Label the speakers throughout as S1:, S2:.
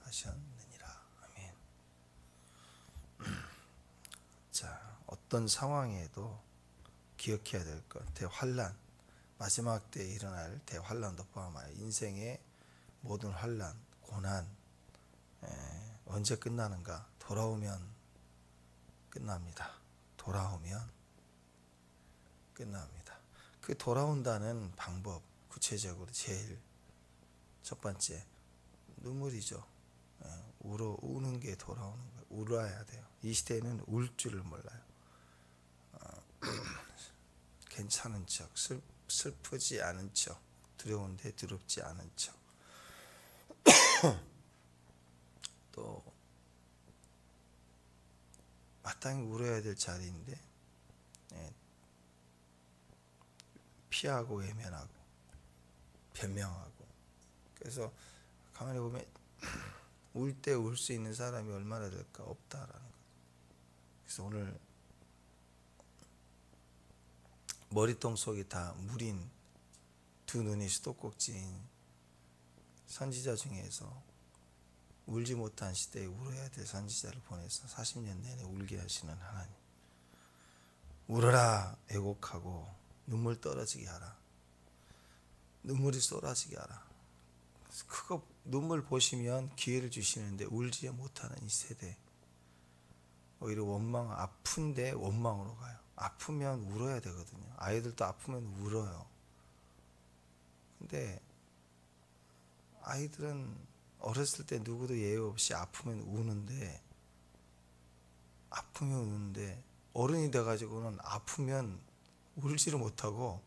S1: 하셨느니라. 아멘. 자, 어떤 상황에도 기억해야 될 것, 대환란, 마지막 때에 일어날 대환란도 포함하여 인생의 모든 환란, 고난, 언제 끝나는가? 돌아오면 끝납니다. 돌아오면 끝납니다. 그 돌아온다는 방법, 구체적으로 제일 첫 번째 눈물이죠. 우는 게 돌아오는 거예요. 울어야 돼요. 이 시대에는 울 줄을 몰라요. 괜찮은 척, 슬프지 않은 척, 두려운데 두렵지 않은 척. 또 마땅히 울어야 될 자리인데 피하고 외면하고 변명하고. 그래서 가만히 보면 울 때 울 수 있는 사람이 얼마나 될까? 없다라는 거죠. 그래서 오늘 머리통 속이 다 물인, 두 눈이 수도꼭지인 선지자 중에서 울지 못한 시대에 울어야 될 선지자를 보내서 40년 내내 울게 하시는 하나님. 울어라 애곡하고 눈물 떨어지게 하라. 눈물이 쏟아지게 하라. 그거 눈물 보시면 기회를 주시는데 울지 못하는 이 세대, 오히려 원망, 아픈데 원망으로 가요. 아프면 울어야 되거든요. 아이들도 아프면 울어요. 근데 아이들은 어렸을 때 누구도 예외 없이 아프면 우는데 어른이 돼가지고는 아프면 울지를 못하고,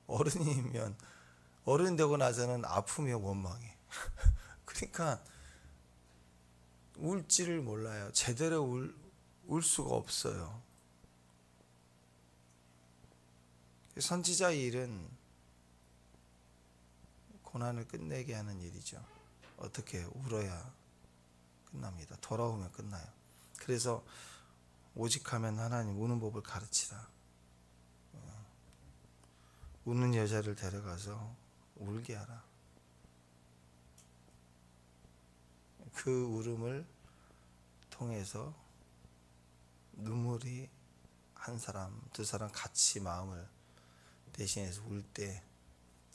S1: 어른 되고 나서는 아프면 원망해. 그러니까 울지를 몰라요. 제대로 울 수가 없어요. 선지자의 일은 고난을 끝내게 하는 일이죠. 어떻게 울어야 끝납니다. 돌아오면 끝나요. 그래서 오직하면 하나님 우는 법을 가르치라. 우는 여자를 데려가서 울게 하라. 그 울음을 통해서 눈물이 한 사람, 두 사람 같이 마음을 대신해서 울 때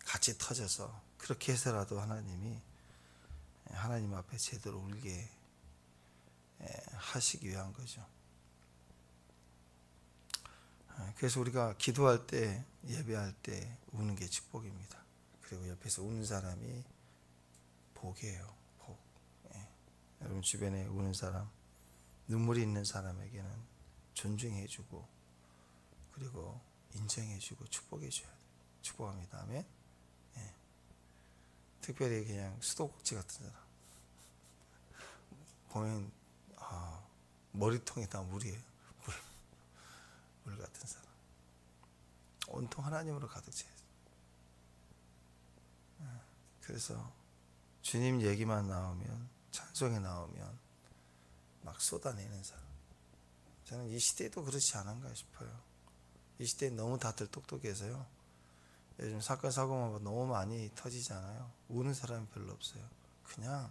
S1: 같이 터져서, 그렇게 해서라도 하나님이 하나님 앞에 제대로 울게 하시기 위한 거죠. 그래서 우리가 기도할 때, 예배할 때 우는 게 축복입니다. 그리고 옆에서 우는 사람이 복이에요. 복. 여러분 주변에 우는 사람, 눈물이 있는 사람에게는 존중해주고, 그리고 인정해주고 축복해줘야 돼요. 축복합니다. 아멘. 특별히 그냥 수도꼭지 같은 사람 보면 머리통에 다 물이에요. 물 같은 사람. 온통 하나님으로 가득 차있어요. 그래서 주님 얘기만 나오면, 찬송이 나오면 막 쏟아내는 사람. 저는 이 시대도 그렇지 않은가 싶어요. 이 시대에 너무 다들 똑똑해서요, 요즘 사건 사고만 너무 많이 터지잖아요. 우는 사람이 별로 없어요. 그냥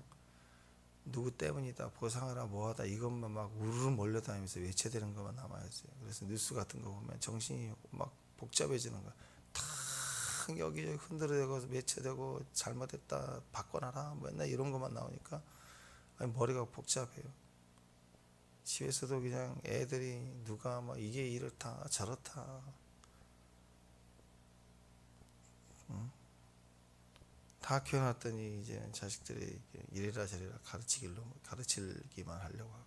S1: 누구 때문이다, 보상하라, 뭐하다, 이것만 막 우르르 몰려다니면서 외쳐대는 것만 남아있어요. 그래서 뉴스 같은 거 보면 정신이 막 복잡해지는 거야. 탁 여기저기 흔들어대고 외쳐대고 잘못했다, 바꿔놔라, 맨날 이런 것만 나오니까 머리가 복잡해요. 집에서도 그냥 애들이 누가 막 이게 이렇다 저렇다, 다 키워놨더니 이제 자식들이 이래라 저래라 가르치기만 하려고 하고,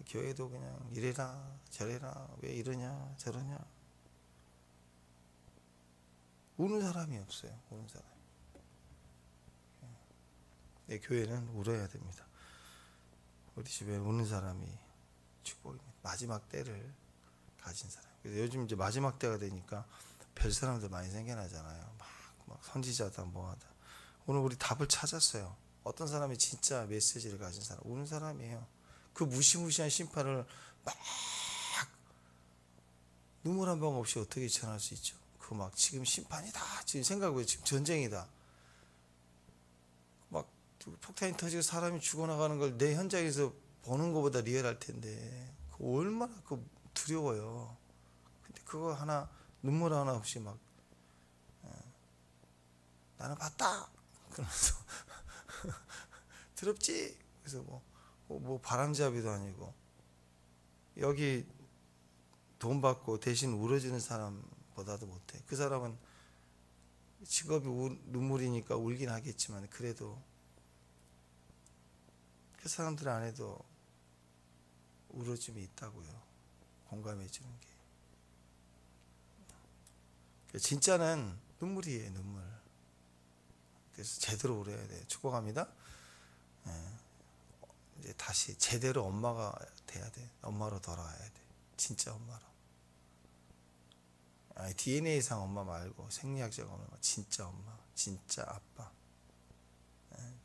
S1: 교회도 그냥 이래라 저래라, 왜 이러냐 저러냐. 우는 사람이 없어요. 우는 사람. 교회는 울어야 됩니다. 우리 집에 우는 사람이 축복입니다. 마지막 때를 가진 사람. 그래서 요즘 이제 마지막 때가 되니까 별 사람들 많이 생겨나잖아요. 막 선지자다 뭐하다. 오늘 우리 답을 찾았어요. 어떤 사람이 진짜 메시지를 가진 사람, 우는 사람이에요. 그 무시무시한 심판을 막 눈물 한 방 없이 어떻게 전할 수 있죠? 그 막 지금 심판이다, 지금 생각해 지금 전쟁이다, 막 폭탄이 터지고 사람이 죽어나가는 걸 내 현장에서 보는 것보다 리얼할 텐데 얼마나 두려워요. 근데 그거 하나 눈물 하나 없이 막 나는 봤다 그러면서 더럽지. 그래서 뭐 바람잡이도 아니고 여기 돈 받고 대신 울어주는 사람보다도 못해. 그 사람은 직업이 눈물이니까 울긴 하겠지만 그래도 그 사람들 안에도 울어줌이 있다고요. 공감해 주는 게. 진짜는 눈물이에요, 눈물. 그래서 제대로 울어야 돼요. 축복합니다. 이제 다시 제대로 엄마가 돼야 돼. 엄마로 돌아와야 돼. 진짜 엄마로. 아니, DNA상 엄마 말고 생리학적 엄마, 진짜 엄마, 진짜 아빠,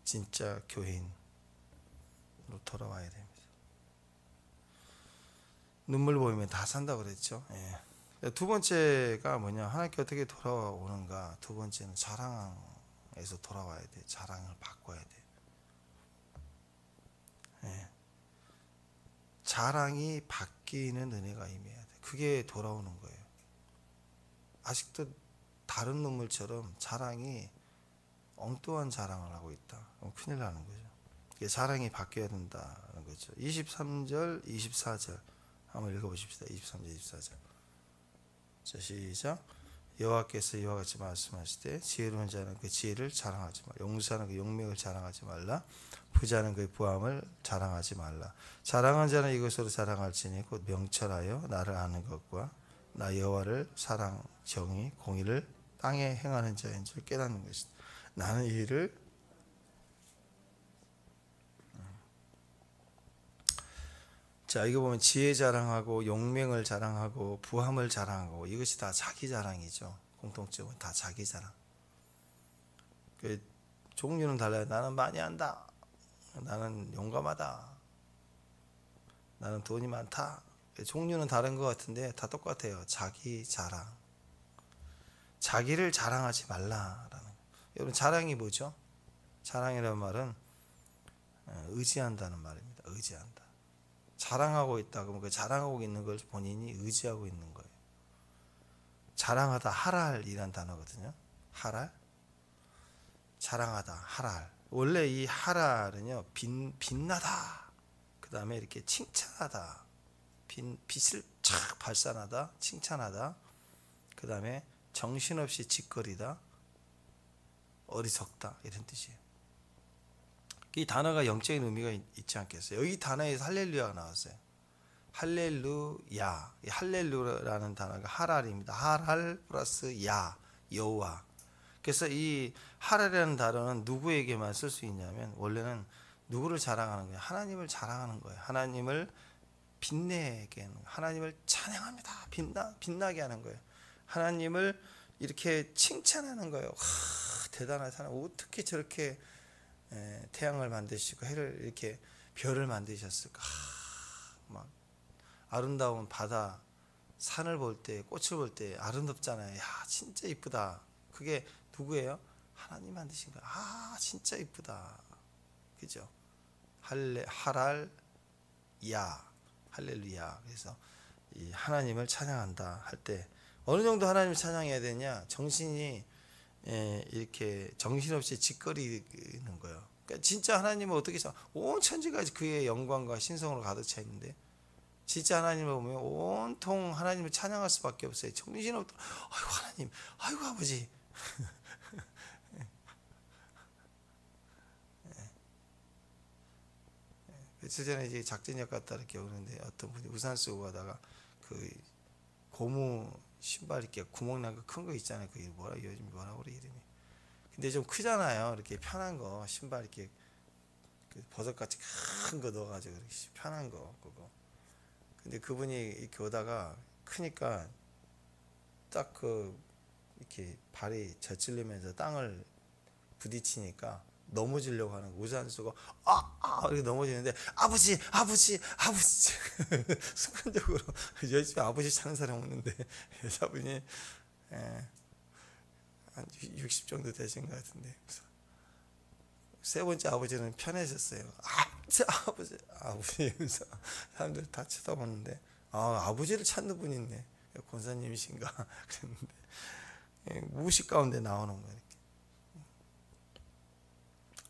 S1: 진짜 교인으로 돌아와야 됩니다. 눈물 보이면 다 산다고 그랬죠. 두 번째가 뭐냐, 하나님께 어떻게 돌아오는가. 두 번째는 자랑에서 돌아와야 돼. 자랑을 바꿔야 돼. 자랑이 바뀌는 은혜가 임해야 돼. 그게 돌아오는 거예요. 아직도 다른 눈물처럼 자랑이 엉뚱한 자랑을 하고 있다. 그럼 큰일 나는 거죠. 자랑이 바뀌어야 된다는 거죠. 23절, 24절 한번 읽어보십시다. 23절, 24절. 자, 시작. 여호와께서 이와 같이 말씀하시되 지혜로운 자는 그 지혜를 자랑하지 말라. 용사는 그 용맹을 자랑하지 말라. 부자는 그의 부함을 자랑하지 말라. 자랑한 자는 이것으로 자랑할지니 곧 명철하여 나를 아는 것과 나 여호와를 사랑, 정의, 공의를 땅에 행하는 자인 줄 깨닫는 것이다. 나는 이 일을 자, 이거 보면 지혜 자랑하고 용맹을 자랑하고 부함을 자랑하고 이것이 다 자기 자랑이죠. 공통점은 다 자기 자랑. 그 종류는 달라요. 나는 많이 한다. 나는 용감하다. 나는 돈이 많다. 종류는 다른 것 같은데 다 똑같아요. 자기 자랑. 자기를 자랑하지 말라라는. 여러분, 자랑이 뭐죠? 자랑이라는 말은 의지한다는 말입니다. 의지한다. 자랑하고 있다 그러면 그 자랑하고 있는 걸 본인이 의지하고 있는 거예요. 자랑하다, 하랄이란 단어거든요. 하랄. 자랑하다, 하랄. 원래 이 하랄은요, 빛나다. 그 다음에 이렇게 칭찬하다. 빛을 착 발산하다, 칭찬하다. 그 다음에 정신없이 짓거리다, 어리석다, 이런 뜻이에요. 이 단어가 영적인 의미가 있지 않겠어요? 여기 단어에서 할렐루야가 나왔어요. 할렐루야. 이 할렐루야라는 단어가 하랄입니다. 하랄 플러스 야, 여호와. 그래서 이 하랄이라는 단어는 누구에게만 쓸 수 있냐면 원래는 누구를 자랑하는 거예요? 하나님을 자랑하는 거예요. 하나님을 빛내게 하는 거예요. 하나님을 찬양합니다. 빛나게 하는 거예요. 하나님을 이렇게 칭찬하는 거예요. 대단하다. 하나님 어떻게 저렇게 태양을 만드시고 해를 이렇게 별을 만드셨을까? 막 아름다운 바다, 산을 볼 때, 꽃을 볼 때 아름답잖아요. 야, 진짜 이쁘다. 그게 누구예요? 하나님 만드신 거야. 아, 진짜 이쁘다. 그죠? 하랄 야, 할렐루야. 그래서 이 하나님을 찬양한다 할 때 어느 정도 하나님을 찬양해야 되냐? 정신이 이렇게 정신없이 짓거리는 거예요. 그러니까 진짜 하나님은 어떻게 온 천지가 그의 영광과 신성으로 가득 차 있는데 진짜 하나님을 보면 온통 하나님을 찬양할 수밖에 없어요. 정신없다. 아이고 하나님, 아이고 아버지. 며칠 전에 이제 작전역 갔다 이렇게 오는데 어떤 분이 우산 쓰고 가다가 그 고무 신발 이렇게 구멍 난 거 큰 거 있잖아요. 그게 요즘 뭐라고 그래 이름이. 근데 좀 크잖아요. 이렇게 편한 거 신발 이렇게 그 버섯같이 큰 거 넣어가지고 이렇게 편한 거 그거. 근데 그분이 이렇게 오다가 크니까 딱 그 이렇게 발이 젖으려면서 땅을 부딪히니까 넘어지려고 하는 거. 우산 쓰고 이렇게 넘어지는데 아버지 순간적으로 열심히 아버지 찾는 사람 없는데 여자분이 한 60 정도 되신 것 같은데 세 번째 아버지는 편해졌어요. 아버지 이러면서 사람들 다 쳐다보는데 아버지를 찾는 분이 있네. 권사님이신가 그랬는데 무의식 가운데 나오는 거예요.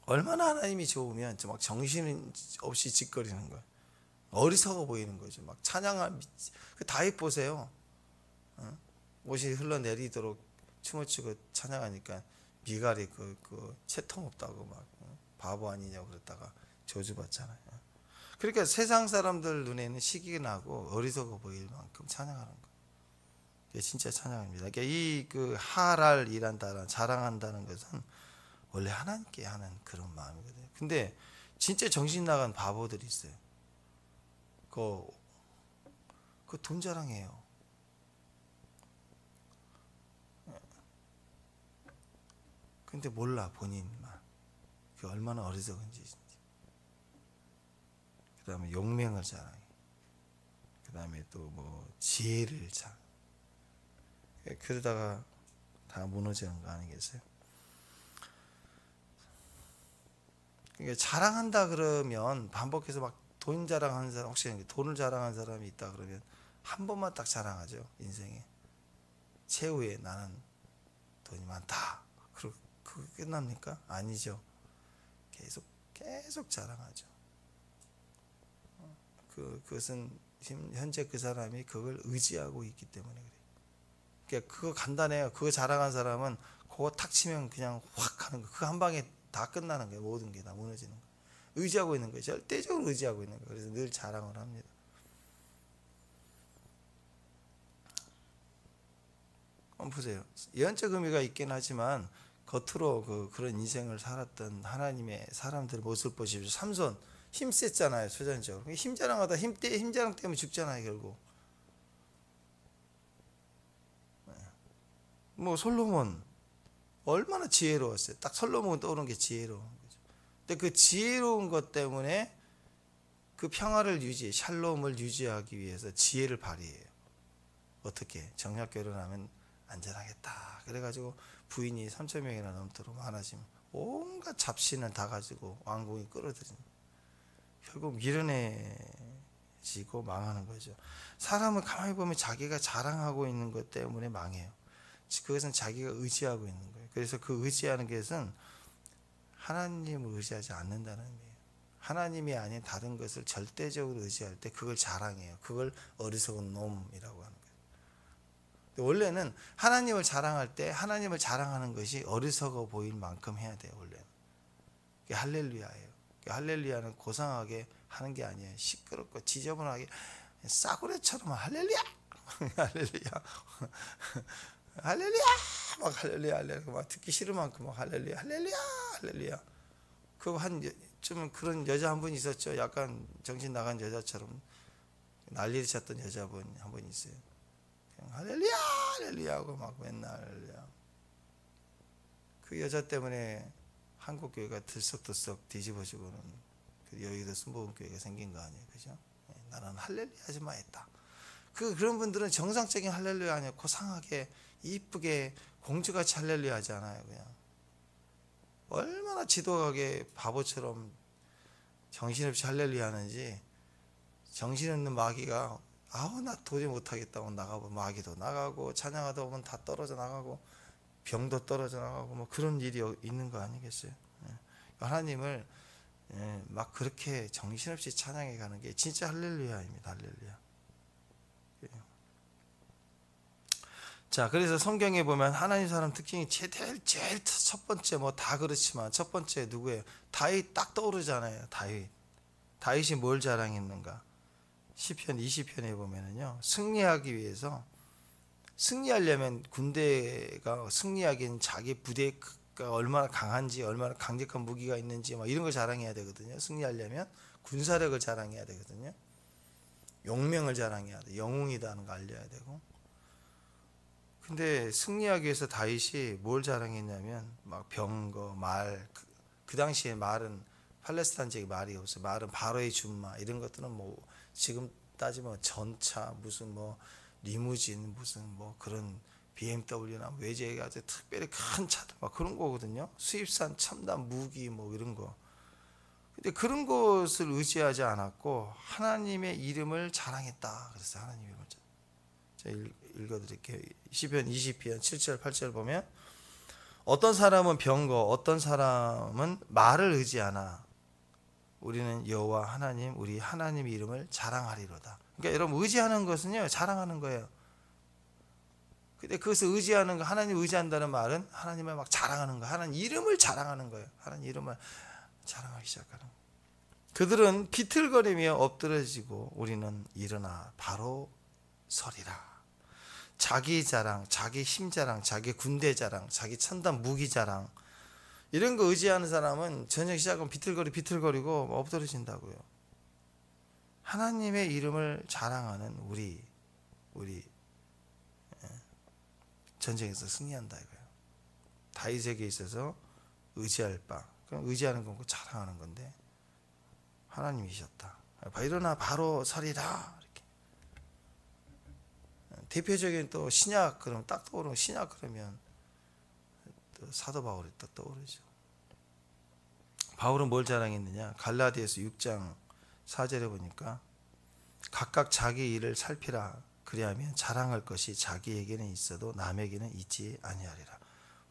S1: 얼마나 하나님이 좋으면 막 정신 없이 짓거리는 거예요. 어리석어 보이는 거죠. 막 찬양할 그 다윗 보세요. 옷이 흘러내리도록 춤을 추고 찬양하니까 미갈이 그 채통 없다고 막 바보 아니냐고 그랬다가 저주받잖아요. 그러니까 세상 사람들 눈에는 시기가 나고 어리석어 보일 만큼 찬양하는 거예요. 이게 진짜 찬양입니다. 그러니까 이 그 하랄이란다는 자랑한다는 것은 원래 하나님께 하는 그런 마음이거든요. 근데 진짜 정신 나간 바보들이 있어요. 그 돈 자랑해요. 근데 몰라 본인만. 그 얼마나 어리석은지. 그 다음에 용맹을 자랑해. 그 다음에 또 뭐 지혜를 자랑. 그러다가 다 무너지는 거 아니겠어요? 그러니까 자랑한다 그러면 반복해서 막 돈 자랑하는 사람, 혹시 돈을 자랑하는 사람이 있다 그러면 한 번만 딱 자랑하죠. 인생에 최후에 나는 돈이 많다. 그게 끝납니까? 아니죠. 계속 자랑하죠. 그것은 현재 그 사람이 그걸 의지하고 있기 때문에 그래요. 그러니까 그거 간단해요. 그거 자랑한 사람은 그거 탁 치면 그냥 확 하는 거. 그 한 방에 다 끝나는 거예요. 모든 게 다 무너지는 거예요. 의지하고 있는 거예요. 절대적으로 의지하고 있는 거예요. 그래서 늘 자랑을 합니다. 한번 보세요. 예언적 의미가 있긴 하지만 겉으로 그런 인생을 살았던 하나님의 사람들 모습 보십시오. 삼손 힘셌잖아요. 소전적으로. 힘 자랑하다 힘 자랑 때문에 죽잖아요. 결국. 뭐 솔로몬 얼마나 지혜로웠어요. 딱 솔로몬 떠오르는 게 지혜로운 거죠. 근데 그 지혜로운 것 때문에 그 평화를 샬롬을 유지하기 위해서 지혜를 발휘해요. 어떻게? 정략 결혼하면 안전하겠다. 그래가지고 부인이 3,000명이나 넘도록 많아지면 온갖 잡신을 다 가지고 왕궁이 끌어들이는. 결국 밀어내지고 망하는 거죠. 사람을 가만히 보면 자기가 자랑하고 있는 것 때문에 망해요. 그것은 자기가 의지하고 있는 거예요. 그래서 그 의지하는 것은 하나님을 의지하지 않는다는 의미예요. 하나님이 아닌 다른 것을 절대적으로 의지할 때 그걸 자랑해요. 그걸 어리석은 놈이라고 하는 거예요. 원래는 하나님을 자랑할 때 하나님을 자랑하는 것이 어리석어 보일 만큼 해야 돼요. 원래는. 그게 할렐루야예요. 할렐루야는 고상하게 하는 게 아니에요. 시끄럽고 지저분하게 싸구려처럼 할렐루야 할렐루야 할렐루야 막 할렐루야 막 듣기 싫은 만큼 막 할렐루야 할렐루야 좀 그런 여자 한 분 있었죠. 약간 정신 나간 여자처럼 난리를 쳤던 여자분 한 분 있어요. 그냥 할렐루야 하고 막 맨날 할렐루야. 그 여자 때문에 한국 교회가 들썩들썩 뒤집어지고는 그 여의도 순복음교회가 생긴 거 아니에요, 그죠? 나는 할렐루야 하지마 했다. 그런 분들은 정상적인 할렐루야 아니에요. 고상하게 이쁘게 공주같이 할렐루야 하잖아요. 그냥 얼마나 지도하게 바보처럼 정신없이 할렐루야 하는지. 정신없는 마귀가 나 도저히 못하겠다고 나가고 마귀도 나가고 찬양하다 보면 다 떨어져 나가고 병도 떨어져 나가고 뭐 그런 일이 있는 거 아니겠어요? 하나님을 막 그렇게 정신없이 찬양해 가는 게 진짜 할렐루야입니다. 할렐루야. 자, 그래서 성경에 보면 하나님 사람 특징이 제일 첫 번째 뭐 다 그렇지만 첫 번째 누구예요? 다윗 딱 떠오르잖아요. 다윗이 뭘 자랑했는가? 시편 20편에 보면은요, 승리하려면 군대가 승리하기엔 자기 부대가 얼마나 강한지, 얼마나 강력한 무기가 있는지 막 이런 걸 자랑해야 되거든요. 승리하려면 군사력을 자랑해야 되거든요. 용명을 자랑해야 돼. 영웅이다는 거 알려야 되고. 근데 승리하기 위해서 다윗이 뭘 자랑했냐면 막 병거, 말, 그 당시에 말은 팔레스타인 지역에 말이 없어요. 말은 바로의 준마 이런 것들은 뭐 지금 따지면 전차 무슨 뭐 리무진 무슨 뭐 그런 BMW나 외제에 아주 특별히 큰 차들 막 그런 거거든요. 수입산 첨단 무기 뭐 이런 거. 근데 그런 것을 의지하지 않았고 하나님의 이름을 자랑했다. 그래서 하나님의 이름을 제가 읽어드릴게요. 시편 20편 7절 8절 보면 어떤 사람은 병거, 어떤 사람은 말을 의지하나 우리는 여호와 하나님, 우리 하나님의 이름을 자랑하리로다. 그러니까 여러분 의지하는 것은요 자랑하는 거예요. 근데 그것을 의지하는 거, 하나님 의지한다는 말은 하나님을 막 자랑하는 거, 하나님 이름을 자랑하는 거예요. 하나님 이름을 자랑하기 시작하는 거예요. 그들은 비틀거리며 엎드러지고 우리는 일어나 바로 서리라. 자기 자랑, 자기 힘 자랑, 자기 군대 자랑, 자기 첨단 무기 자랑 이런 거 의지하는 사람은 저녁 시작하면 비틀거리고 엎드러진다고요. 하나님의 이름을 자랑하는 우리 전쟁에서 승리한다 이거예요. 다윗에게 있어서 의지할 바, 그럼 의지하는 건 자랑하는 건데 하나님이셨다. 일어나 바로 서리라. 이렇게. 대표적인 또 신약 그럼 딱 떠오르는 신약 그러면 또 사도 바울이 또 떠오르죠. 바울은 뭘 자랑했느냐? 갈라디아서 6장 4절에 보니까 각각 자기 일을 살피라. 그리하면 자랑할 것이 자기에게는 있어도 남에게는 있지 아니하리라.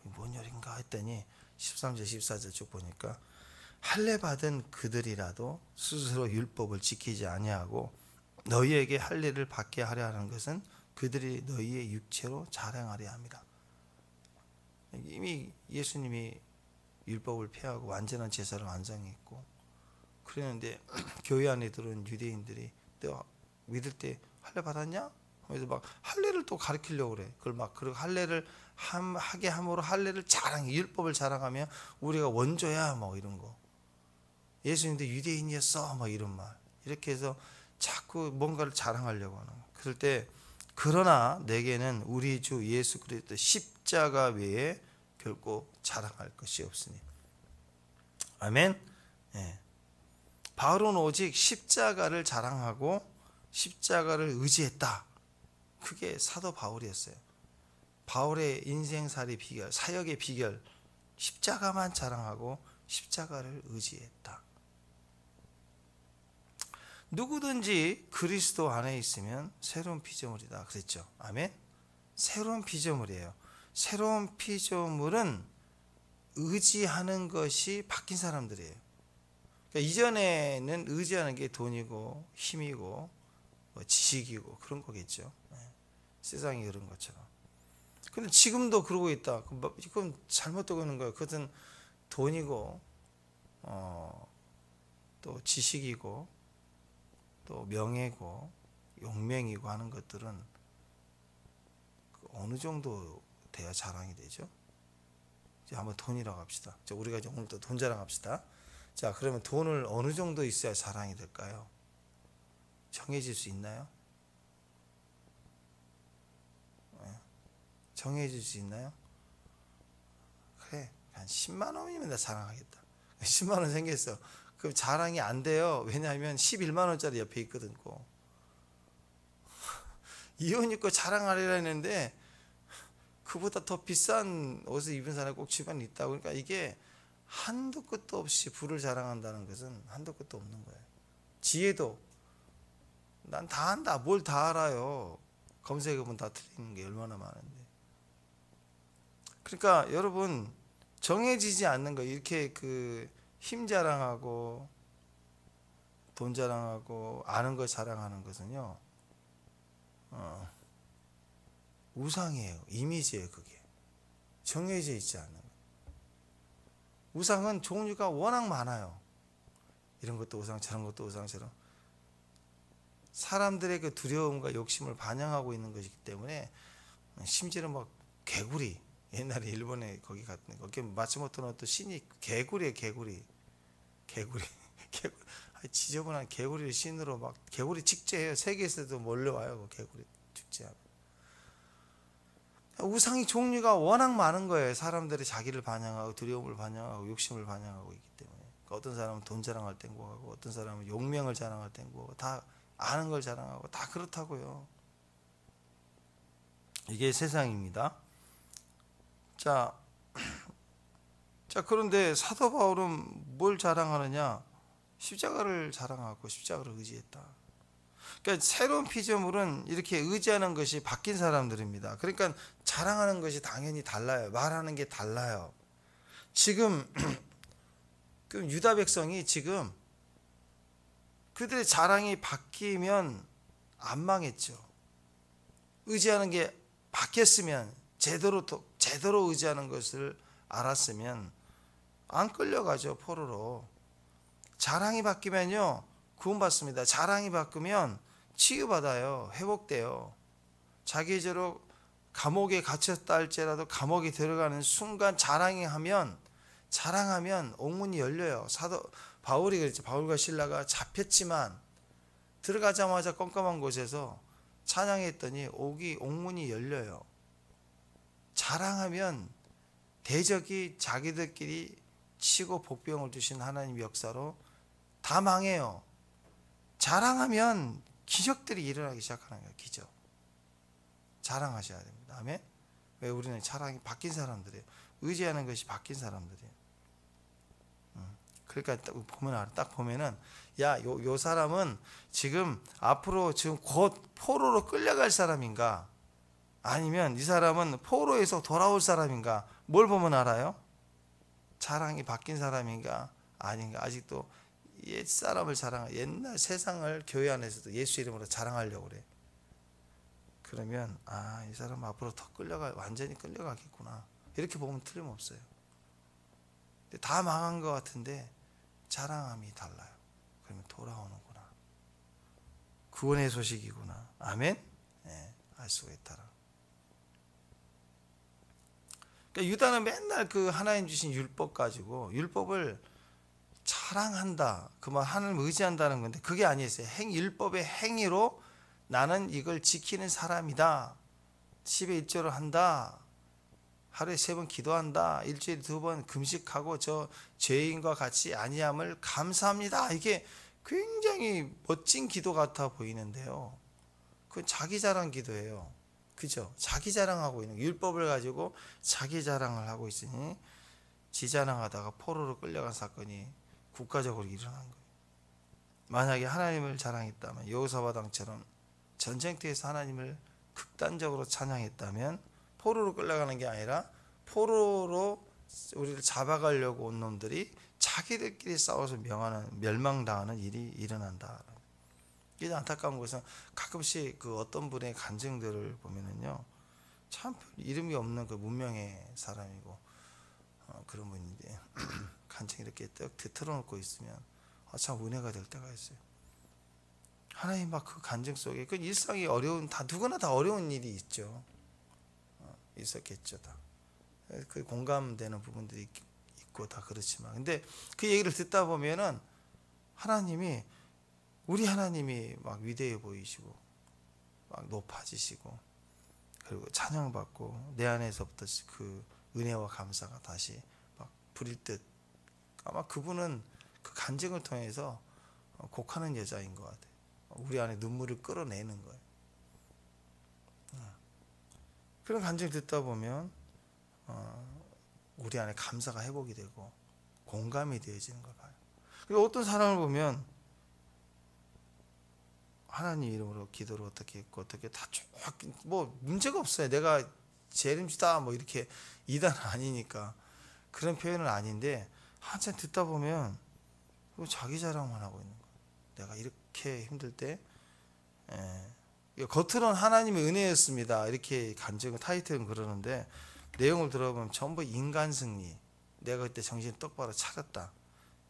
S1: 뭔 일인가 했더니 13절 14절 쭉 보니까 할례 받은 그들이라도 스스로 율법을 지키지 아니하고 너희에게 할례를 받게 하려 하는 것은 그들이 너희의 육체로 자랑하려 함이라. 이미 예수님이 율법을 폐하고 완전한 제사를 완성했고 그랬는데 교회 안에 들어온 유대인들이 너 믿을 때 할례 받았냐? 그래서 막 할례를 또 가르치려고 그래. 그걸 막 그 할례를 하게 함으로 할례를 자랑해, 율법을 자랑하며 우리가 원조야 뭐 이런 거. 예수님도 유대인이었어 뭐 이런 말. 이렇게 해서 자꾸 뭔가를 자랑하려고 하는 거야. 그럴 때 그러나 내게는 우리 주 예수 그리스도 십자가 외에 결코 자랑할 것이 없으니. 아멘. 예. 바울은 오직 십자가를 자랑하고 십자가를 의지했다. 그게 사도 바울이었어요. 바울의 인생살이 비결, 사역의 비결, 십자가만 자랑하고 십자가를 의지했다. 누구든지 그리스도 안에 있으면 새로운 피조물이다 그랬죠. 아멘. 새로운 피조물이에요. 새로운 피조물은 의지하는 것이 바뀐 사람들이에요. 그러니까 이전에는 의지하는 게 돈이고 힘이고 지식이고 그런 거겠죠. 세상이 그런 것처럼. 근데 지금도 그러고 있다. 그건 잘못되고 있는 거예요. 그것은 돈이고 또 지식이고 또 명예고 용맹이고 하는 것들은 어느 정도 돼야 자랑이 되죠. 이제 한번 돈이라고 합시다. 우리가 이제 오늘 또 돈 자랑합시다. 자, 그러면 돈을 어느 정도 있어야 자랑이 될까요? 정해질 수 있나요? 정해질 수 있나요? 그래, 한 10만 원이면 나 자랑하겠다. 10만 원 생겼어. 그럼 자랑이 안 돼요. 왜냐하면 11만 원짜리 옆에 있거든. 이 옷 입고 자랑하려고 했는데 그보다 더 비싼 옷을 입은 사람이 꼭 집안에 있다고. 그러니까 이게 한도 끝도 없이 부를 자랑한다는 것은 한도 끝도 없는 거예요. 지혜도 난 다 한다. 뭘 다 알아요. 검색해보면 다 틀리는 게 얼마나 많은데. 그러니까 여러분 정해지지 않는 거 이렇게 힘 자랑하고 돈 자랑하고 아는 걸 자랑하는 것은요 우상이에요. 이미지예요. 그게 정해져 있지 않는 거예요. 우상은 종류가 워낙 많아요. 이런 것도 우상, 저런 것도 우상처럼 사람들의 그 두려움과 욕심을 반영하고 있는 것이기 때문에 심지어는 막 개구리, 옛날에 일본에 거기 갔더니 거기 마츠모토노 또 신이 개구리예요. 개구리 지저분한 개구리를 신으로 막 개구리 축제해요. 세계에서도 몰려와요. 그 개구리 축제하고. 우상의 종류가 워낙 많은 거예요. 사람들이 자기를 반영하고 두려움을 반영하고 욕심을 반영하고 있기 때문에. 어떤 사람은 돈 자랑할 땐 거하고 어떤 사람은 용명을 자랑할 땐 거하고 다 아는 걸 자랑하고 다 그렇다고요. 이게 세상입니다. 자, 그런데 사도 바울은 뭘 자랑하느냐? 십자가를 자랑하고 십자가를 의지했다. 그러니까 새로운 피조물은 이렇게 의지하는 것이 바뀐 사람들입니다. 그러니까 자랑하는 것이 당연히 달라요. 말하는 게 달라요. 지금 그 유다 백성이 지금 그들의 자랑이 바뀌면 안 망했죠. 의지하는 게 바뀌었으면 제대로 의지하는 것을 알았으면 안 끌려가죠. 포로로. 자랑이 바뀌면요 구원받습니다. 자랑이 바뀌면 치유받아요. 회복돼요. 자기적으로 감옥에 갇혔다 할지라도 감옥에 들어가는 순간 자랑하면 옥문이 열려요. 사도 바울이 그랬죠. 바울과 실라가 잡혔지만 들어가자마자 껌껌한 곳에서 찬양했더니 옥문이 열려요. 자랑하면 대적이 자기들끼리 치고 복병을 주신 하나님의 역사로 다 망해요. 자랑하면 기적들이 일어나기 시작하는 거예요. 기적. 자랑하셔야 됩니다. 아멘. 왜 우리는 자랑이 바뀐 사람들이에요. 의지하는 것이 바뀐 사람들이에요. 그러니까 딱 보면은 요 사람은 지금 앞으로 지금 곧 포로로 끌려갈 사람인가? 아니면 이 사람은 포로에서 돌아올 사람인가? 뭘 보면 알아요? 자랑이 바뀐 사람인가? 아닌가? 아직도 옛 사람을 옛날 세상을 교회 안에서도 예수 이름으로 자랑하려고 그래. 그러면 이 사람 앞으로 더 완전히 끌려가겠구나. 이렇게 보면 틀림없어요. 근데 다 망한 것 같은데 자랑함이 달라요. 그러면 돌아오는구나. 구원의 소식이구나. 아멘. 네, 알 수가 있더라. 그러니까 유다는 맨날 그 하나님 주신 율법 가지고 율법을 자랑한다. 그 말 하나님을 의지한다는 건데 그게 아니었어요. 율법의 행위로 나는 이걸 지키는 사람이다. 10의 1조를 한다. 하루에 3번 기도한다. 일주일에 2번 금식하고 저 죄인과 같이 아니함을 감사합니다. 이게 굉장히 멋진 기도 같아 보이는데요. 그건 자기 자랑 기도예요. 그죠? 자기 자랑하고 있는 율법을 가지고 자기 자랑을 하고 있으니 지 자랑하다가 포로로 끌려간 사건이 국가적으로 일어난 거예요. 만약에 하나님을 자랑했다면 여호사바당처럼 전쟁터에서 하나님을 극단적으로 찬양했다면 포로로 끌려가는 게 아니라 포로로 우리를 잡아가려고 온 놈들이 자기들끼리 싸워서 멸망당하는 일이 일어난다. 이게 안타까운 것은 가끔씩 그 어떤 분의 간증들을 보면은요, 참 이름이 없는 그 문명의 사람이고 그런 분인데 간증 이렇게 딱 틀어놓고 있으면 참 은혜가 될 때가 있어요. 하나님 막 그 간증 속에 그 일상이 어려운 누구나 다 어려운 일이 있죠. 있었겠죠. 다. 그 공감되는 부분들이 있고 다 그렇지만 근데 그 얘기를 듣다 보면은 우리 하나님이 막 위대해 보이시고 막 높아지시고 그리고 찬양받고 내 안에서부터 그 은혜와 감사가 다시 막 부릴 듯 아마 그분은 그 간증을 통해서 곡하는 여자인 것 같아요. 우리 안에 눈물을 끌어내는 거예요. 그런 간증 듣다 보면 우리 안에 감사가 회복이 되고 공감이 되어지는 걸 봐요. 그리고 어떤 사람을 보면 하나님 이름으로 기도를 어떻게 했고 어떻게 다 뭐 문제가 없어요. 내가 재림지다 뭐 이렇게 이단은 아니니까 그런 표현은 아닌데 한참 듣다 보면 자기 자랑만 하고 있는 거예요. 내가 이렇게 힘들 때 겉으로는 하나님의 은혜였습니다. 이렇게 간증 타이틀은 그러는데 내용을 들어보면 전부 인간 승리. 내가 그때 정신 똑바로 차렸다.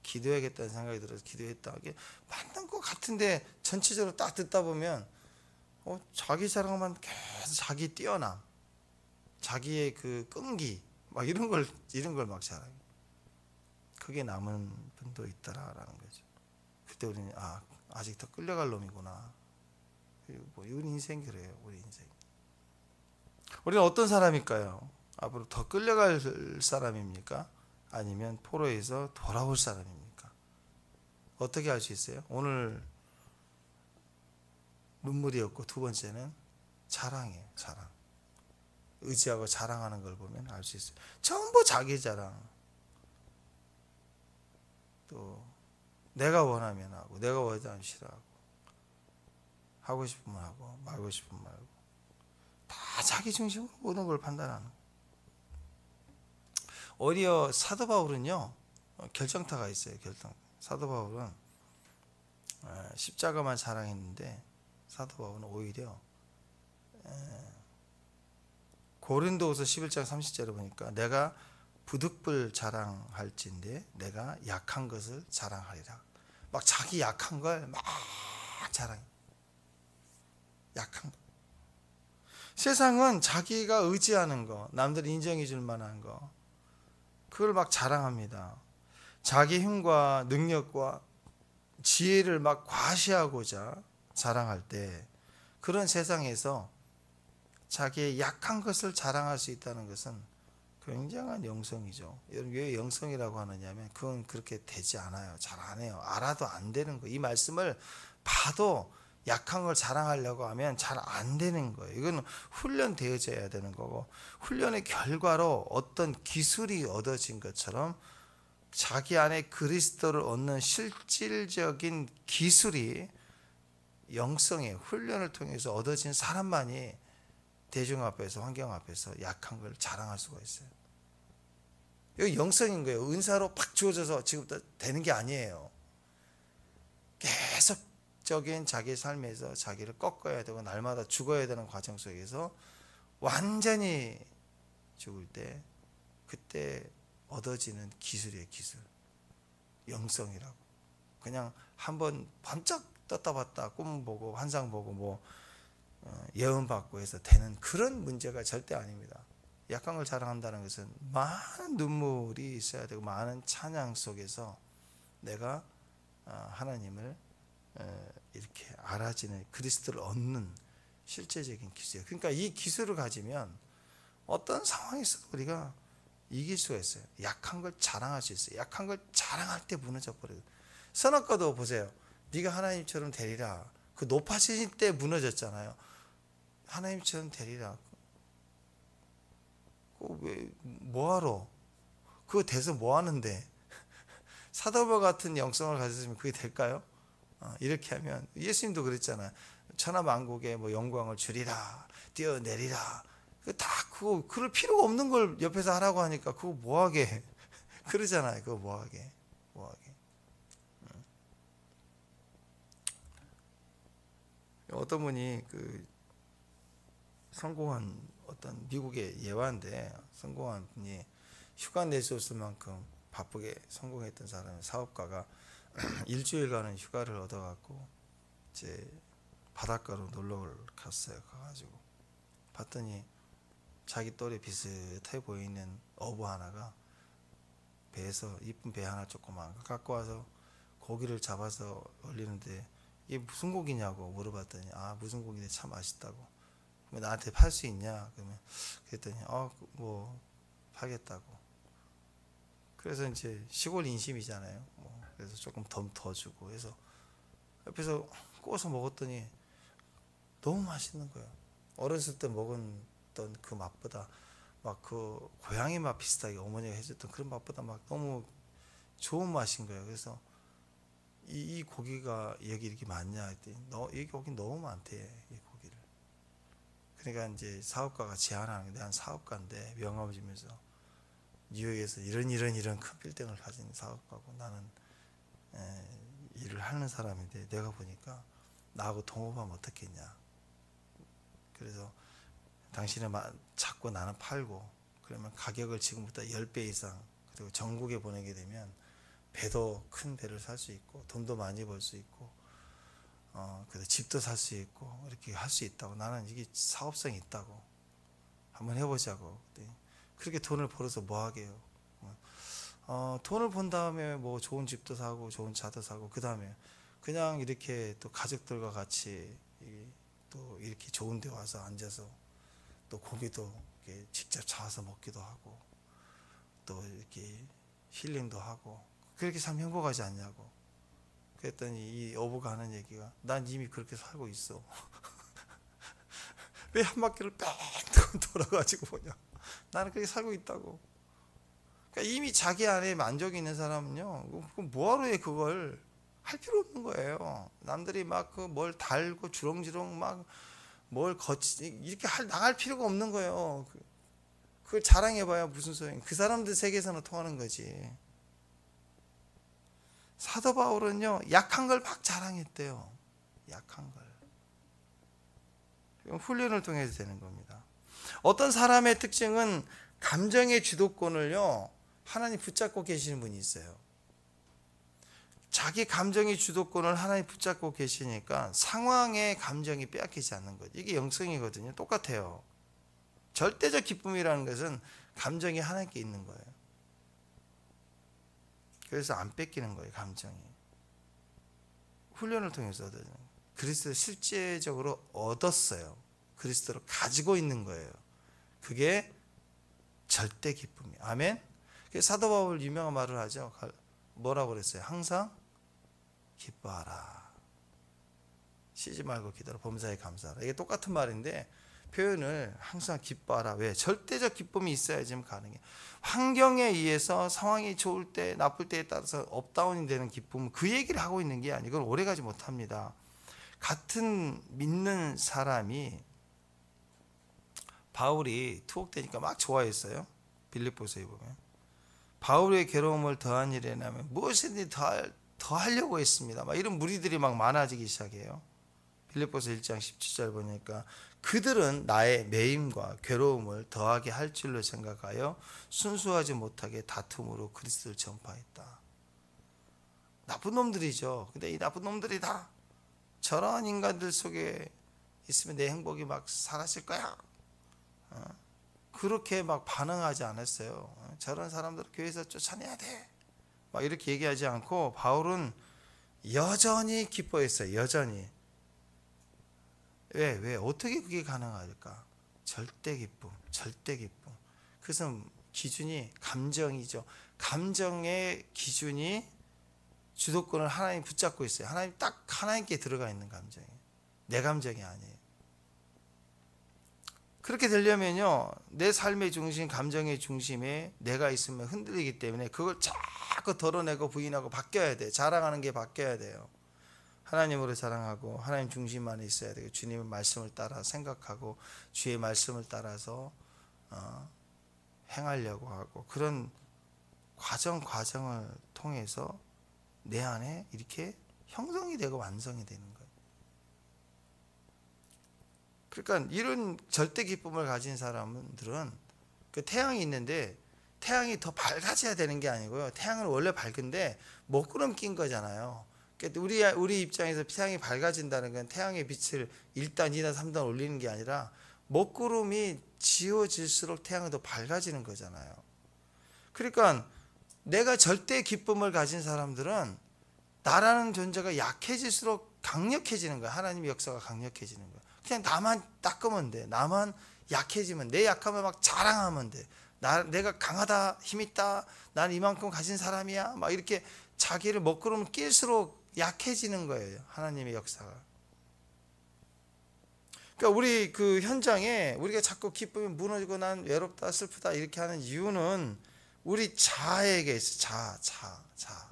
S1: 기도해야겠다는 생각이 들어서 기도했다. 이게 맞는 것 같은데 전체적으로 딱 듣다 보면 자기 자랑만 계속 자기 뛰어남, 자기의 그 끈기 막 이런 걸 막 자랑. 그게 남은 분도 있더라라는 거죠. 그때 우리는 아직 더 끌려갈 놈이구나. 우리 인생 그래요. 우리 인생. 우리는 어떤 사람일까요? 앞으로 더 끌려갈 사람입니까? 아니면 포로에서 돌아올 사람입니까? 어떻게 알 수 있어요? 오늘 눈물이었고 두 번째는 자랑이에요. 자랑. 의지하고 자랑하는 걸 보면 알 수 있어요. 전부 자기 자랑. 또 내가 원하면 하고 내가 원하면 싫어하고 하고 싶으면 하고 말고 싶으면 말고 다 자기 중심으로 모든 걸 판단하는. 오히려 사도 바울은요 결정타가 있어요. 사도 바울은 십자가만 자랑했는데 사도 바울은 오히려 고린도후서 11장 30절에 보니까 내가 부득불 자랑할진대 내가 약한 것을 자랑하리라. 막 자기 약한 걸 막 자랑해. 약한 거. 세상은 자기가 의지하는 거, 남들이 인정해 줄 만한 거, 그걸 막 자랑합니다. 자기 힘과 능력과 지혜를 막 과시하고자 자랑할 때, 그런 세상에서 자기의 약한 것을 자랑할 수 있다는 것은 굉장한 영성이죠. 왜 영성이라고 하느냐면 그건 그렇게 되지 않아요. 잘 안 해요. 알아도 안 되는 거예요. 이 말씀을 봐도 약한 걸 자랑하려고 하면 잘 안 되는 거예요. 이건 훈련되어져야 되는 거고, 훈련의 결과로 어떤 기술이 얻어진 것처럼 자기 안에 그리스도를 얻는 실질적인 기술이 영성의 훈련을 통해서 얻어진 사람만이 대중 앞에서, 환경 앞에서 약한 걸 자랑할 수가 있어요. 이거 영성인 거예요. 은사로 팍 주어져서 지금부터 되는 게 아니에요. 계속적인 자기 삶에서 자기를 꺾어야 되고 날마다 죽어야 되는 과정 속에서 완전히 죽을 때 그때 얻어지는 기술이에요. 기술. 영성이라고. 그냥 한번 반짝 떴다 봤다 꿈 보고 환상 보고 뭐 예언 받고 해서 되는 그런 문제가 절대 아닙니다. 약한 걸 자랑한다는 것은 많은 눈물이 있어야 되고 많은 찬양 속에서 내가 하나님을 이렇게 알아지는 그리스도를 얻는 실제적인 기술이에요. 그러니까 이 기술을 가지면 어떤 상황에서도 우리가 이길 수가 있어요. 약한 걸 자랑할 수 있어요. 약한 걸 자랑할 때 무너져 버려요. 선악과도 보세요. 네가 하나님처럼 되리라. 그 높아지실 때 무너졌잖아요. 하나님처럼 되리라. 왜 뭐하러? 그거 돼서 뭐하는데? 사도바 같은 영성을 가졌으면 그게 될까요? 이렇게 하면 예수님도 그랬잖아요. 천하만국에 뭐 영광을 주리라, 뛰어내리라. 그거 그럴 필요가 없는 걸 옆에서 하라고 하니까 그거 뭐하게? 그러잖아요. 그거 뭐하게? 어떤 분이 그 성공한 어떤 미국의 예화인데 성공한 분이 휴가 내줬을 만큼 바쁘게 성공했던 사람 사업가가 일주일간은 휴가를 얻어갖고 이제 바닷가로 놀러를 갔어요. 가가지고 봤더니 자기 또래 비슷해 보이는 어부 하나가 배에서 이쁜 배 하나 조그만 거 갖고 와서 고기를 잡아서 올리는데 이게 무슨 고기냐고 물어봤더니 무슨 고기인데 참 맛있다고. 그러면 나한테 팔 수 있냐? 그랬더니 뭐 팔겠다고. 그래서 이제 시골 인심이잖아요. 그래서 조금 더 주고 해서 옆에서 구워서 먹었더니 너무 맛있는 거예요. 어렸을 때 먹었던 그 맛보다 막 그 고향의 맛 비슷하게 어머니가 해줬던 그런 맛보다 막 너무 좋은 맛인 거예요. 그래서 이 고기가 여기 이렇게 많냐 했더니 이 고기 너무 많대. 이 고기를. 그러니까 이제 사업가가 제안하는 게 난 사업가인데 명함을 주면서 뉴욕에서 이런 큰 빌딩을 가진 사업가고 나는 일을 하는 사람인데 내가 보니까 나하고 동업하면 어떻겠냐. 그래서 당신은 찾고 나는 팔고 그러면 가격을 지금부터 10배 이상 그리고 전국에 보내게 되면 배도 큰 배를 살 수 있고 돈도 많이 벌 수 있고 그래서 집도 살 수 있고 이렇게 할 수 있다고. 나는 이게 사업성이 있다고. 한번 해보자고. 그렇게 돈을 벌어서 뭐 하게요. 돈을 번 다음에 뭐 좋은 집도 사고 좋은 차도 사고 그 다음에 그냥 이렇게 또 가족들과 같이 또 이렇게 좋은 데 와서 앉아서 또 고기도 이렇게 직접 잡아서 먹기도 하고 또 이렇게 힐링도 하고 그렇게 참 행복하지 않냐고. 그랬더니 이 어부가 하는 얘기가 난 이미 그렇게 살고 있어. 왜 한 바퀴를 뺑 돌아가지고 뭐냐, 나는 그렇게 살고 있다고. 그러니까 이미 자기 안에 만족이 있는 사람은요, 뭐하러 해. 그걸 할 필요 없는 거예요. 남들이 막 그 뭘 달고 주렁주렁 막 뭘 거치 이렇게 나갈 필요가 없는 거예요. 그걸 자랑해봐야 무슨 소용이야. 그 사람들 세계에서는 통하는 거지. 사도 바울은요, 약한 걸 막 자랑했대요. 약한 걸. 훈련을 통해서 되는 겁니다. 어떤 사람의 특징은 감정의 주도권을요, 하나님 붙잡고 계시는 분이 있어요. 자기 감정의 주도권을 하나님 붙잡고 계시니까 상황의 감정이 빼앗기지 않는 거죠. 이게 영성이거든요. 똑같아요. 절대적 기쁨이라는 것은 감정이 하나님께 있는 거예요. 그래서 안 뺏기는 거예요. 감정이. 훈련을 통해서 얻어요. 그리스도를 실제적으로 얻었어요. 그리스도를 가지고 있는 거예요. 그게 절대 기쁨이에요. 아멘. 사도 바울 유명한 말을 하죠. 뭐라고 그랬어요? 항상 기뻐하라. 쉬지 말고 기도하라. 범사에 감사하라. 이게 똑같은 말인데 표현을 항상 기뻐하라. 왜? 절대적 기쁨이 있어야지 가능해. 환경에 의해서 상황이 좋을 때 나쁠 때에 따라서 업다운이 되는 기쁨은 그 얘기를 하고 있는 게 아니고 그걸 오래가지 못합니다. 같은 믿는 사람이 바울이 투옥되니까 막 좋아했어요. 빌립보서에 보면 바울의 괴로움을 더한 일이라면 무엇이든지 더 하려고 했습니다. 막 이런 무리들이 막 많아지기 시작해요. 빌립보서 1장 17절 보니까 그들은 나의 매임과 괴로움을 더하게 할 줄로 생각하여 순수하지 못하게 다툼으로 그리스도를 전파했다. 나쁜 놈들이죠. 근데 이 나쁜 놈들이 다 저런 인간들 속에 있으면 내 행복이 막 사라질 거야. 그렇게 막 반응하지 않았어요. 저런 사람들 교회에서 쫓아내야 돼. 막 이렇게 얘기하지 않고 바울은 여전히 기뻐했어요. 여전히. 왜? 어떻게 그게 가능할까? 절대 기쁨, 절대 기쁨. 그래서 기준이 감정이죠. 감정의 기준이 주도권을 하나님 붙잡고 있어요. 하나님 딱 하나님께 들어가 있는 감정이에요. 내 감정이 아니에요. 그렇게 되려면요, 내 삶의 중심, 감정의 중심에 내가 있으면 흔들리기 때문에 그걸 자꾸 덜어내고 부인하고 바뀌어야 돼. 자랑하는 게 바뀌어야 돼요. 하나님으로 자랑하고 하나님 중심만 있어야 되고 주님의 말씀을 따라 생각하고 주의 말씀을 따라서 행하려고 하고 그런 과정을 통해서 내 안에 이렇게 형성이 되고 완성이 되는 거예요. 그러니까 이런 절대 기쁨을 가진 사람들은 그 태양이 있는데 태양이 더 밝아져야 되는 게 아니고요. 태양은 원래 밝은데 먹구름 낀 거잖아요. 그러니까 우리 입장에서 태양이 밝아진다는 건 태양의 빛을 1단, 2단, 3단 올리는 게 아니라 먹구름이 지워질수록 태양은 더 밝아지는 거잖아요. 그러니까 내가 절대 기쁨을 가진 사람들은 나라는 존재가 약해질수록 강력해지는 거야. 하나님의 역사가 강력해지는 거야. 그냥 나만 닦으면 돼. 나만 약해지면 내 약함을 막 자랑하면 돼. 내가 강하다, 힘있다, 난 이만큼 가진 사람이야. 막 이렇게 자기를 먹구름 낄수록 약해지는 거예요. 하나님의 역사가. 그러니까 우리 그 현장에 우리가 자꾸 기쁨이 무너지고 난 외롭다, 슬프다 이렇게 하는 이유는 우리 자아에게 있어. 자.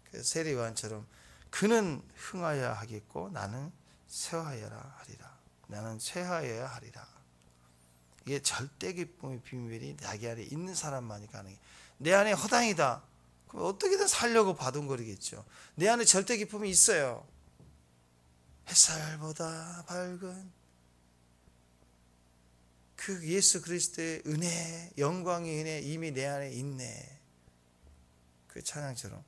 S1: 그래서 세리요한처럼 그는 흥하여야 하겠고 나는 쇠하여야 하리라. 나는 쇠하여야 하리라. 이게 절대 기쁨의 비밀이 자기 안에 있는 사람만이 가능해. 내 안에 허당이다. 그럼 어떻게든 살려고 바둥거리겠죠. 내 안에 절대 기쁨이 있어요. 햇살보다 밝은 그 예수 그리스도의 은혜, 영광의 은혜 이미 내 안에 있네. 그 찬양처럼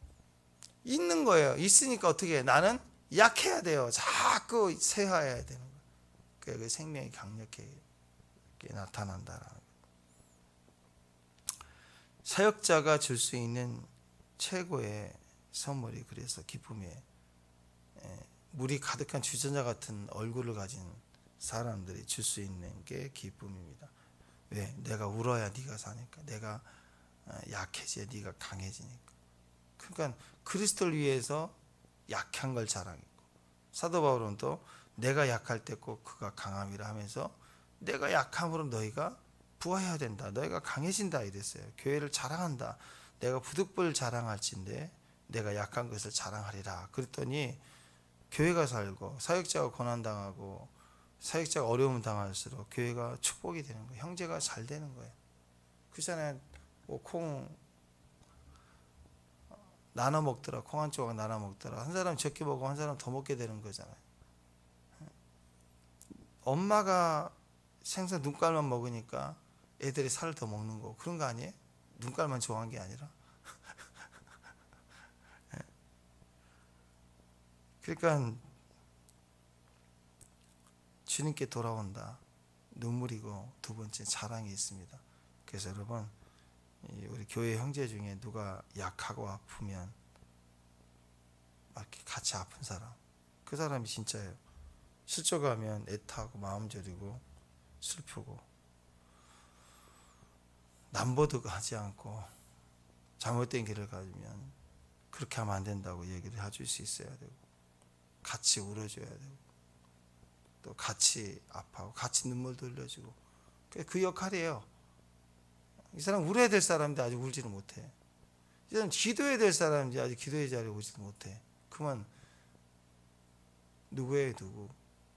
S1: 있는 거예요. 있으니까 어떻게 해? 나는 약해야 돼요. 자꾸 쇠하여야 되는 거예요. 그 생명이 강력하게 나타난다라는 거예요. 사역자가 줄 수 있는 최고의 선물이 그래서 기쁨이에요. 물이 가득한 주전자 같은 얼굴을 가진 사람들이 줄 수 있는 게 기쁨입니다. 왜? 내가 울어야 네가 사니까. 내가 약해져야 네가 강해지니까. 그러니까 그리스도를 위해서 약한 걸 자랑했고 사도 바울은 또 내가 약할 때 꼭 그가 강함이라 하면서 내가 약함으로 너희가 부화해야 된다. 너희가 강해진다 이랬어요. 교회를 자랑한다. 내가 부득불 자랑할진대 내가 약한 것을 자랑하리라. 그랬더니 교회가 살고 사역자가 고난당하고 사역자가 어려움 당할수록 교회가 축복이 되는 거예요. 형제가 잘 되는 거예요. 그전에 뭐 콩 나눠 먹더라. 콩 한 조각 나눠 먹더라. 한 사람 적게 먹고 한 사람 더 먹게 되는 거잖아요. 엄마가 생선 눈깔만 먹으니까 애들이 살을 더 먹는 거 그런 거 아니에요? 눈깔만 좋아한 게 아니라. 그러니까 주님께 돌아온다. 눈물이고 두 번째 자랑이 있습니다. 그래서 여러분 우리 교회 형제 중에 누가 약하고 아프면 막 이렇게 같이 아픈 사람 그 사람이 진짜예요. 실족하면 애타고 마음 저리고 슬프고 남보득하지 않고 잘못된 길을 가면 그렇게 하면 안 된다고 얘기를 해줄 수 있어야 되고 같이 울어줘야 되고 또 같이 아파하고 같이 눈물도 흘려주고 그 역할이에요. 이 사람 울어야 될 사람인데 아직 울지를 못해. 이 사람 기도해야 될 사람인데 아직 기도의 자리에 오지도 못해. 그만 누구예요 누구.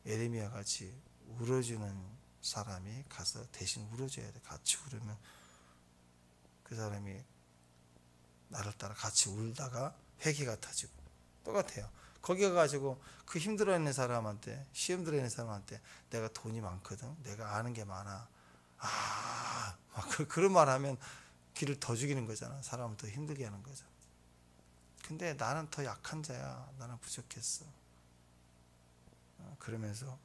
S1: 예레미야 같이 울어주는 사람이 가서 대신 울어줘야 돼. 같이 울으면 그 사람이 나를 따라 같이 울다가 회개가 터지고 똑같아요. 거기 가가지고 그 힘들어하는 사람한테 시험 들어있는 사람한테 내가 돈이 많거든 내가 아는 게 많아 막 그런 말 하면 기를 더 죽이는 거잖아. 사람을 더 힘들게 하는 거잖아. 근데 나는 더 약한 자야. 나는 부족했어. 그러면서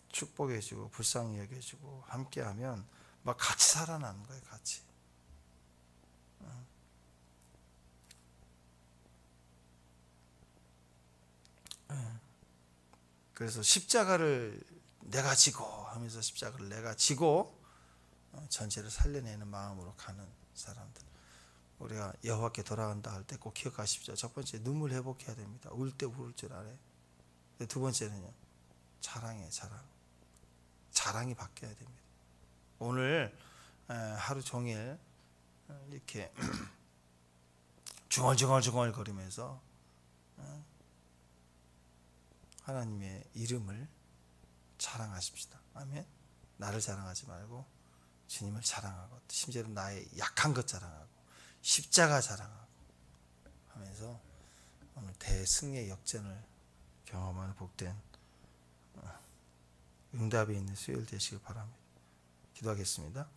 S1: 축복해주고 불쌍히 여겨주고 함께하면 막 같이 살아나는 거예요. 같이. 그래서 십자가를 내가 지고 하면서 십자가를 내가 지고 전체를 살려내는 마음으로 가는 사람들. 우리가 여호와께 돌아간다 할 때 꼭 기억하십시오. 첫 번째 눈물 회복해야 됩니다. 울 때 울을 줄 알아요. 두 번째는요. 자랑이에요. 자랑이 바뀌어야 됩니다. 오늘 하루 종일 이렇게 중얼중얼 거리면서 하나님의 이름을 자랑하십시다. 아멘. 나를 자랑하지 말고 주님을 자랑하고 심지어는 나의 약한 것 자랑하고 십자가 자랑하고 하면서 오늘 대승리의 역전을 경험하는 복된 응답이 있는 수요일 되시길 바랍니다. 기도하겠습니다.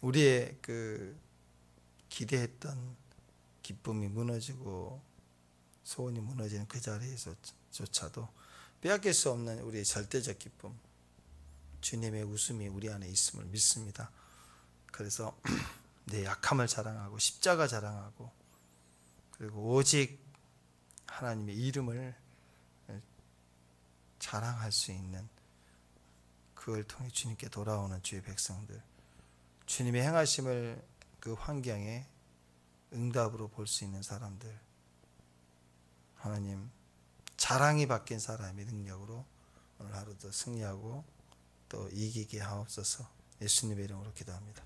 S1: 우리의 그 기대했던 기쁨이 무너지고 소원이 무너지는 그 자리에서조차도 빼앗길 수 없는 우리의 절대적 기쁨, 주님의 웃음이 우리 안에 있음을 믿습니다. 그래서 내 약함을 자랑하고 십자가 자랑하고 그리고 오직 하나님의 이름을 자랑할 수 있는 그걸 통해 주님께 돌아오는 주의 백성들, 주님의 행하심을 그 환경에 응답으로 볼 수 있는 사람들, 하나님 자랑이 바뀐 사람의 능력으로 오늘 하루도 승리하고 또 이기게 하옵소서. 예수님의 이름으로 기도합니다.